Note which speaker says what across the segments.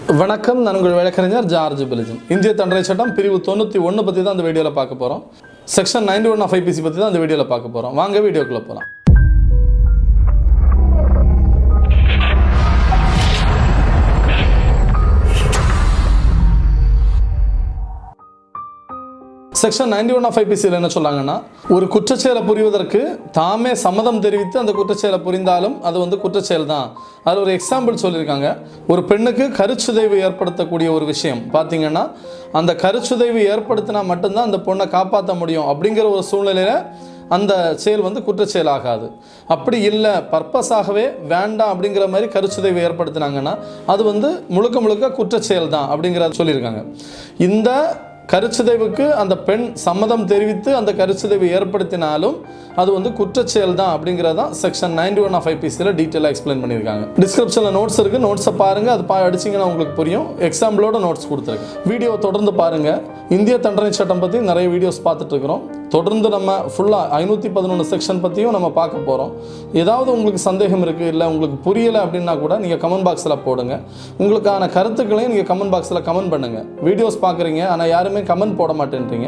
Speaker 1: வணக்கம், நான் உங்கள் வழக்கறிஞர் ஜார்ஜ் பெலிஜன். இந்திய தண்டனை சட்டம் பிரிவு 91 பற்றி தான் அந்த வீடியோவில் பார்க்க போகிறோம். செக்ஷன் 91 ஆஃப் IPC பற்றி தான் அந்த வீடியோவில் பார்க்க போகிறோம். வாங்க வீடியோக்குள்ளே போகலாம். செக்ஷன் 91 ஆஃப் IPCயில் என்ன சொல்கிறாங்கன்னா, ஒரு குற்றச்செயலை புரிவதற்கு தாமே சம்மதம் தெரிவித்து அந்த குற்றச்செயலை புரிந்தாலும் அது குற்றச்செயல் தான். அது ஒரு எக்ஸாம்பிள் சொல்லியிருக்காங்க. ஒரு பெண்ணுக்கு கருச்சிதைவு ஏற்படுத்தக்கூடிய ஒரு விஷயம் பார்த்தீங்கன்னா, அந்த கருச்சிதைவு ஏற்படுத்தினா மட்டும்தான் அந்த பொண்ணை காப்பாற்ற முடியும் அப்படிங்கிற ஒரு சூழ்நிலையில் அந்த செயல் குற்றச்செயல் ஆகாது. அப்படி இல்லை, பர்பஸாகவே வேண்டாம் அப்படிங்கிற மாதிரி கருச்சிதைவு ஏற்படுத்தினாங்கன்னா அது முழுக்க முழுக்க குற்றச்செயல் தான் அப்படிங்கிறத சொல்லியிருக்காங்க. இந்த கருச்சிதைவுக்கு அந்த பெண் சம்மதம் தெரிவித்து அந்த கருச்சிதைவு ஏற்படுத்தினாலும் அது குற்றச்செயல் தான் அப்படிங்கிறதான் செக்ஷன் 91 ஆஃப் IPCயில் டீட்டெயிலாக எக்ஸ்பிளைன் பண்ணியிருக்காங்க. டிஸ்கிரிப்ஷனில் நோட்ஸ் இருக்குது, நோட்ஸை பாருங்கள். அது அடிச்சிங்கன்னா உங்களுக்கு புரியும். எக்ஸாம்பிளோட நோட்ஸ் கொடுத்துருக்கேன். வீடியோவை தொடர்ந்து பாருங்கள். இந்திய தண்டனை சட்டம் பற்றி நிறைய வீடியோஸ் பார்த்துட்ருக்குறோம். தொடர்ந்து நம்ம ஃபுல்லாக 511 செக்ஷன் பற்றியும் நம்ம பார்க்க போகிறோம். ஏதாவது உங்களுக்கு சந்தேகம் இருக்குது, இல்லை உங்களுக்கு புரியலை அப்படின்னா கூட நீங்கள் கமெண்ட் பாக்ஸில் போடுங்க. உங்களுக்கான கருத்துக்களையும் நீங்கள் கமெண்ட் பாக்ஸில் கமெண்ட் பண்ணுங்கள். வீடியோஸ் பார்க்குறீங்க, ஆனால் யாருமே கமெண்ட் போட மாட்டேன்றீங்க.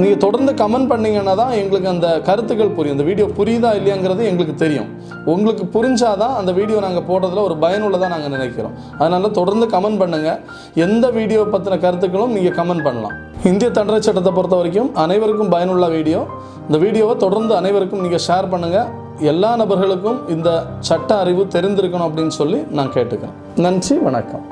Speaker 1: நீங்கள் தொடர்ந்து கமெண்ட் பண்ணிங்கன்னா தான் எங்களுக்கு அந்த கருத்துக்கள் புரியும். இந்த வீடியோ புரியுதா இல்லையாங்கிறது எங்களுக்கு தெரியும். உங்களுக்கு புரிஞ்சாதான் அந்த வீடியோ நாங்கள் போடுறதுல ஒரு பயனுள்ளதாக நாங்கள் நினைக்கிறோம். அதனால் தொடர்ந்து கமெண்ட் பண்ணுங்கள். எந்த வீடியோ பற்றின கருத்துக்களும் நீங்கள் கமெண்ட் பண்ணலாம். இந்திய தண்டனை சட்டத்தை பொறுத்த வரைக்கும் அனைவருக்கும் பயனுள்ள வீடியோ. இந்த வீடியோவை தொடர்ந்து அனைவருக்கும் நீங்கள் ஷேர் பண்ணுங்கள். எல்லா நபர்களுக்கும் இந்த சட்ட அறிவு தெரிந்திருக்கணும் அப்படின்னு சொல்லி நான் கேட்டுக்கிறேன். நன்றி, வணக்கம்.